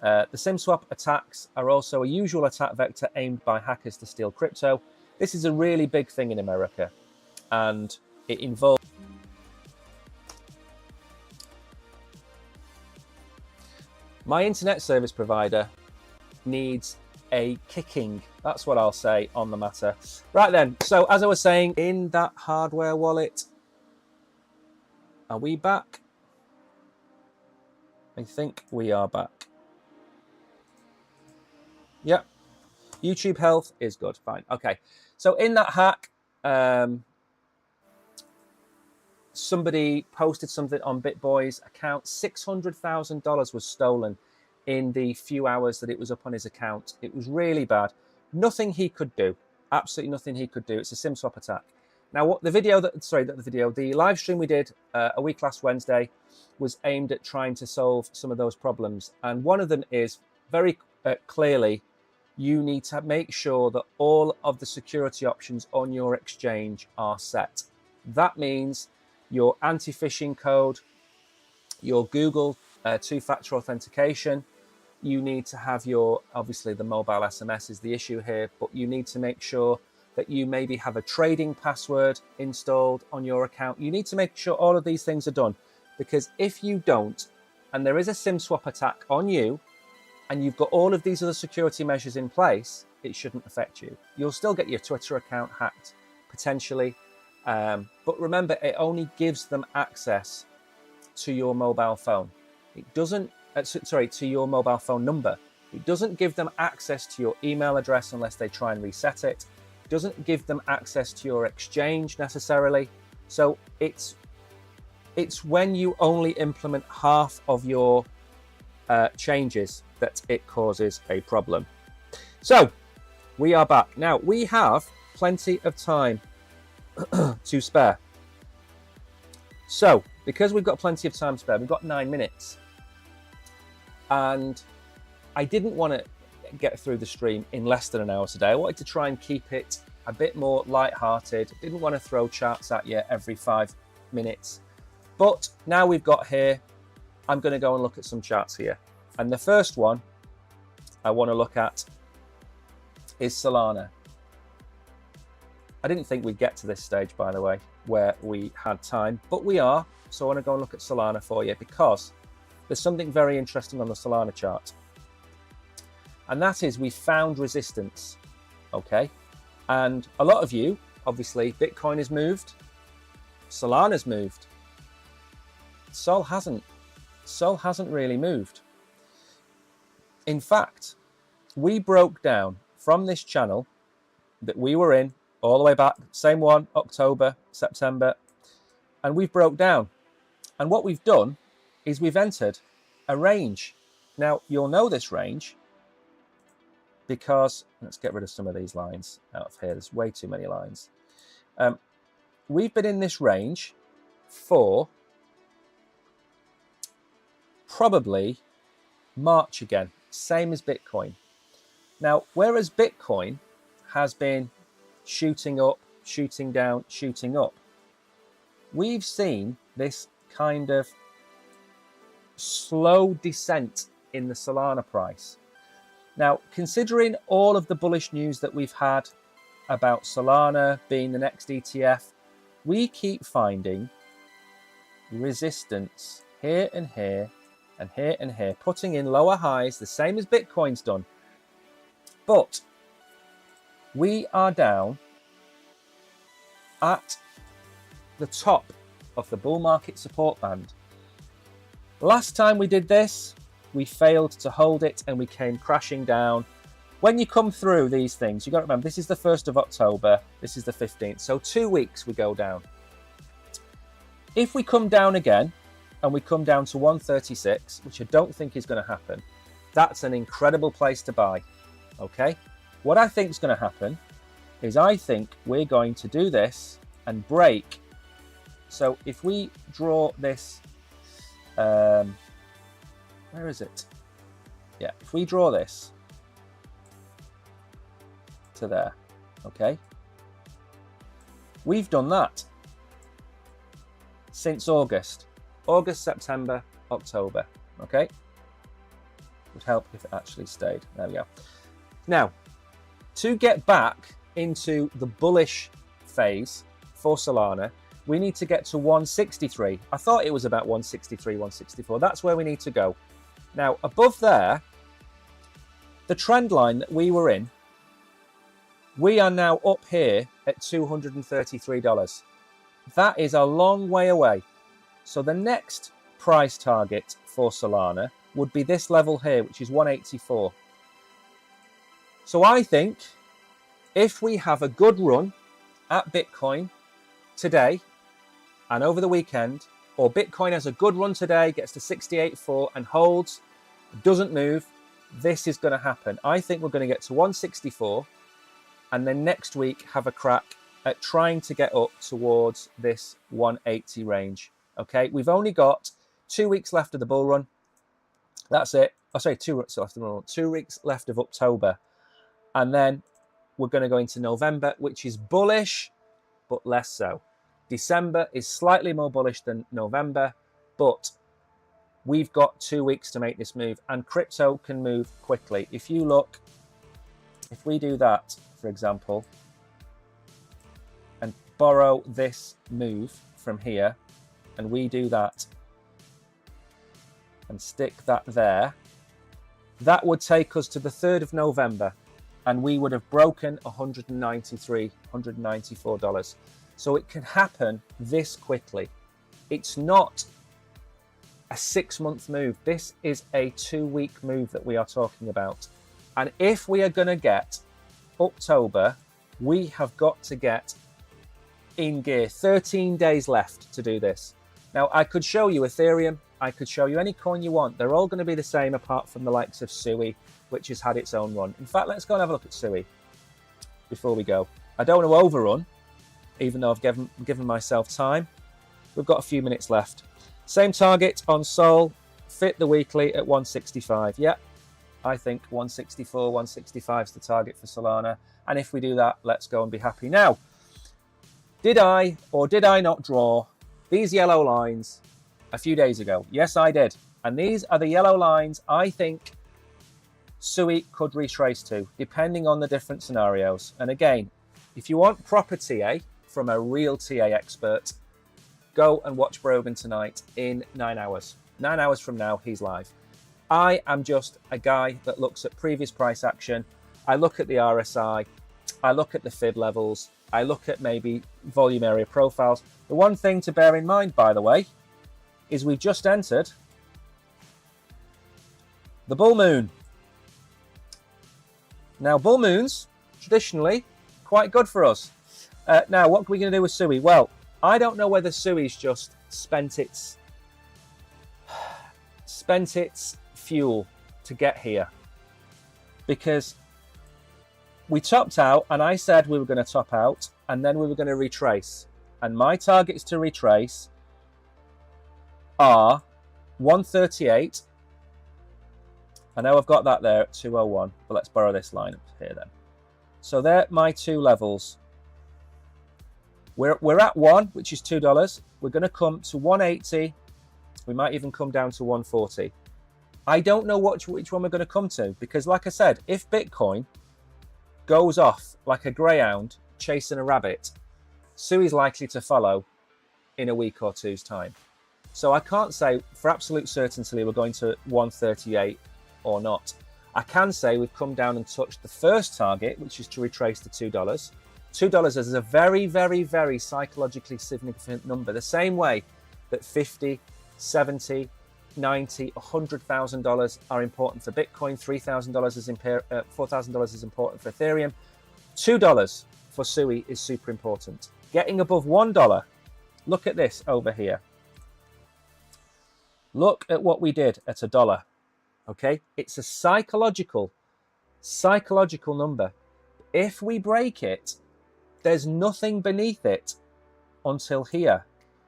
The SIM swap attacks are also a usual attack vector aimed by hackers to steal crypto. This is a really big thing in America, and it involves... My internet service provider needs a kicking. That's what I'll say on the matter. Right then, so as I was saying, in that hardware wallet, are we back? I think we are back. Yep. YouTube health is good. Fine. Okay. So in that hack, somebody posted something on BitBoy's account. $600,000 was stolen in the few hours that it was up on his account. It was really bad. Nothing he could do. Absolutely nothing he could do. It's a SIM swap attack. Now, what the live stream we did a week last Wednesday was aimed at trying to solve some of those problems. And one of them is very clearly, you need to make sure that all of the security options on your exchange are set. That means your anti-phishing code, your Google two-factor authentication. You need to have your, obviously the mobile SMS is the issue here, but you need to make sure that you maybe have a trading password installed on your account. You need to make sure all of these things are done, because if you don't, and there is a SIM swap attack on you, and you've got all of these other security measures in place, it shouldn't affect you. You'll still get your Twitter account hacked, potentially. But remember, it only gives them access to your mobile phone. It doesn't, to your mobile phone number. It doesn't give them access to your email address unless they try and reset it. It doesn't give them access to your exchange necessarily. So it's when you only implement half of your changes that it causes a problem. So we are back. Now we have plenty of time to spare. So because we've got plenty of time to spare, we've got 9 minutes. And I didn't want to get through the stream in less than an hour today. I wanted to try and keep it a bit more light-hearted. Didn't want to throw charts at you every 5 minutes. But now we've got here, I'm going to go and look at some charts here. And the first one I want to look at is Solana. I didn't think we'd get to this stage, by the way, where we had time, but we are. So I want to go and look at Solana for you because there's something very interesting on the Solana chart. And that is we found resistance, okay? And a lot of you, obviously, Bitcoin has moved, Solana's moved. Sol hasn't. Sol hasn't really moved. In fact, we broke down from this channel that we were in all the way back, same one, October, September, and we've broke down. And what we've done is we've entered a range. Now, you'll know this range because, let's get rid of some of these lines out of here. There's way too many lines. We've been in this range for probably March again, same as Bitcoin. Now, whereas Bitcoin has been shooting up, shooting down, shooting up, we've seen this kind of slow descent in the Solana price. Now, considering all of the bullish news that we've had about Solana being the next ETF, we keep finding resistance here and here and here and here, putting in lower highs, the same as Bitcoin's done. But we are down at the top of the bull market support band. Last time we did this, we failed to hold it and we came crashing down. When you come through these things, you've got to remember, this is the 1st of October, this is the 15th, so 2 weeks we go down. If we come down again, and we come down to 136, which I don't think is going to happen, that's an incredible place to buy, okay? What I think is going to happen is I think we're going to do this and break. So if we draw this, where is it? Yeah, if we draw this to there, okay? We've done that since August, September, October, okay? Would help if it actually stayed. There we go. Now, to get back into the bullish phase for Solana, we need to get to 163. I thought it was about 163, 164. That's where we need to go. Now, above there, the trend line that we were in, we are now up here at $233. That is a long way away. So the next price target for Solana would be this level here, which is 184. So I think if we have a good run at Bitcoin today and over the weekend, or Bitcoin has a good run today, gets to 68.4 and holds, doesn't move, this is going to happen. I think we're going to get to 164 and then next week have a crack at trying to get up towards this 180 range. Okay, we've only got 2 weeks left of the bull run. That's it. Oh, sorry, 2 weeks left of the bull run. 2 weeks left of October. And then we're going to go into November, which is bullish, but less so. December is slightly more bullish than November, but we've got 2 weeks to make this move, and crypto can move quickly. If you look, if we do that, for example, and borrow this move from here, and we do that and stick that there, that would take us to the 3rd of November and we would have broken $193, $194. So it can happen this quickly. It's not a 6-month move. This is a 2-week move that we are talking about. And if we are going to get October, we have got to get in gear. 13 days left to do this. Now, I could show you Ethereum. I could show you any coin you want. They're all going to be the same apart from the likes of Sui, which has had its own run. In fact, let's go and have a look at Sui before we go. I don't want to overrun, even though I've given myself time. We've got a few minutes left. Same target on Sol, fit the weekly at 165. Yeah, I think 164, 165 is the target for Solana. And if we do that, let's go and be happy. Now, did I or did I not draw these yellow lines a few days ago? Yes, I did. And these are the yellow lines I think Sui could retrace to, depending on the different scenarios. And again, If you want proper TA from a real TA expert, go and watch Brogan tonight in 9 hours. 9 hours from now, he's live. I am just a guy that looks at previous price action. I look at the RSI. I look at the fib levels. I look at maybe volume area profiles. The one thing to bear in mind, by the way, is we've just entered the bull moon. Now, bull moons, traditionally, quite good for us. Now, what are we going to do with Sui? Well, I don't know whether Sui's just spent its fuel to get here, because we topped out and I said we were going to top out and then we were going to retrace. And my targets to retrace are 138. I know I've got that there at 201, but let's borrow this line up here then. So they're my two levels. We're at 1, which is $2. We're going to come to 180. We might even come down to 140. I don't know which one we're going to come to, because like I said, if Bitcoin goes off like a greyhound chasing a rabbit, Sui's likely to follow in a week or two's time. So I can't say for absolute certainty we're going to 138 or not. I can say we've come down and touched the first target, which is to retrace to $2. $2 is a very, very, very psychologically significant number. The same way that 50, 70, 90, $100,000 are important for Bitcoin, $3,000 is $4,000 is important for Ethereum. $2 for Sui is super important. Getting above $1, look at this over here. Look at what we did at $1. Okay, it's a psychological number. If we break it, there's nothing beneath it until here.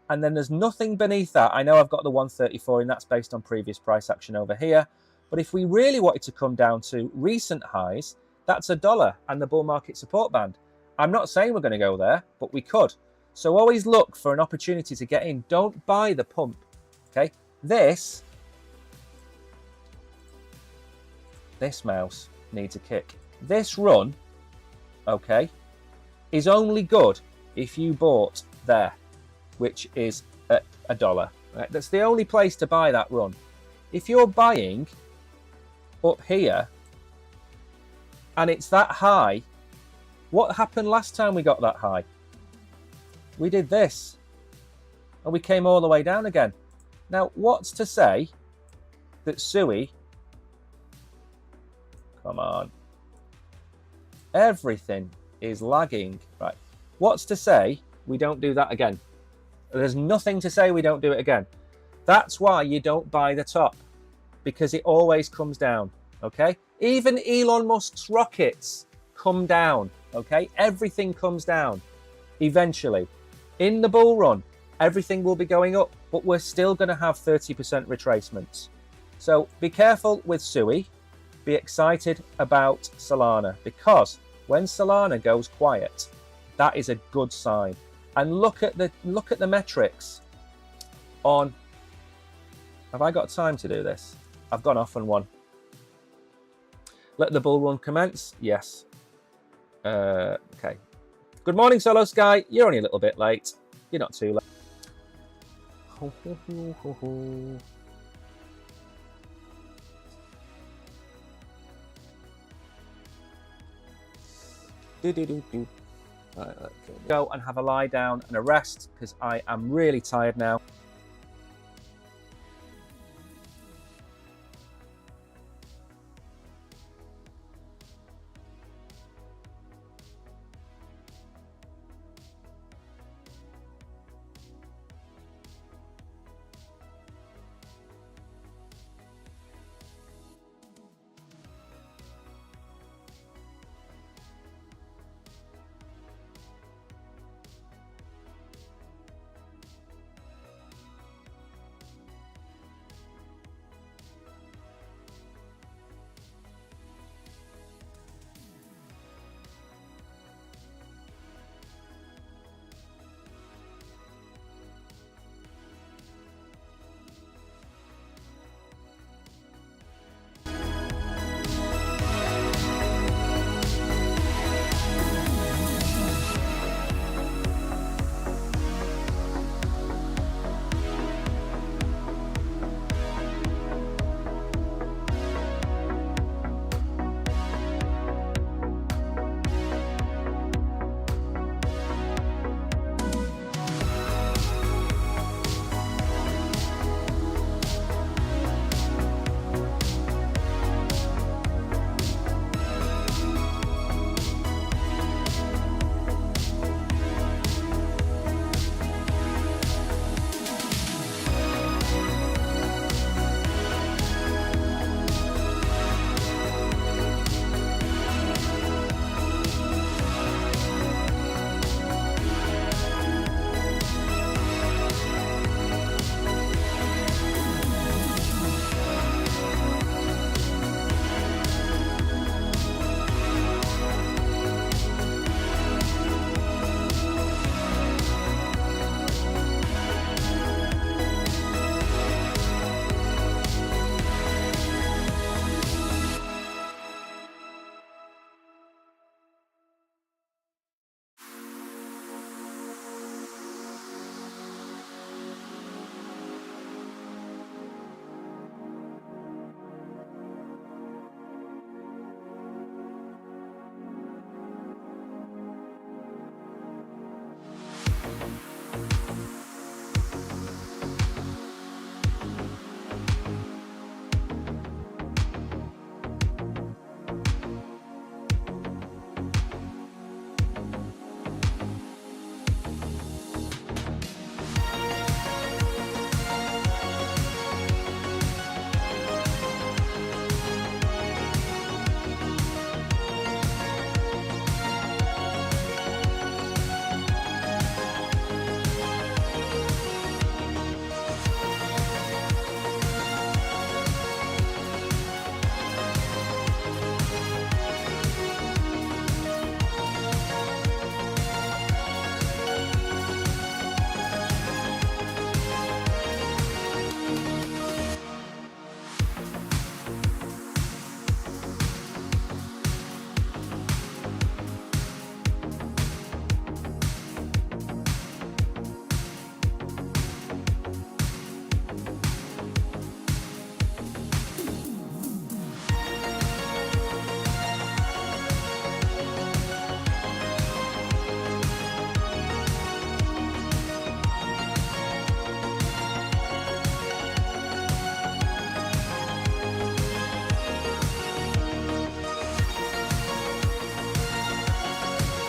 And then there's nothing beneath that. I know I've got the 134 and that's based on previous price action over here. But if we really wanted to come down to recent highs, that's $1 and the bull market support band. I'm not saying we're going to go there, but we could. So always look for an opportunity to get in. Don't buy the pump. Okay, this mouse needs a kick. This run, okay, is only good if you bought there, which is at $1. Right? That's the only place to buy that run. If you're buying up here and it's that high, what happened last time we got that high? We did this and we came all the way down again. Now, what's to say that Sui, come on, everything is lagging, right? What's to say we don't do that again? There's nothing to say we don't do it again. That's why you don't buy the top, because it always comes down, okay? Even Elon Musk's rockets come down, okay? Everything comes down eventually. In the bull run, everything will be going up, but we're still going to have 30% retracements. So be careful with Sui. Be excited about Solana, because when Solana goes quiet, that is a good sign. And look at the metrics on. Have I got time to do this? I've gone off on one. Let the bull run commence. Yes. Okay. Good morning, Solo Sky. You're only a little bit late. You're not too late. Ho, ho, ho, ho, ho. Right, let's go and have a lie down and a rest, because I am really tired now.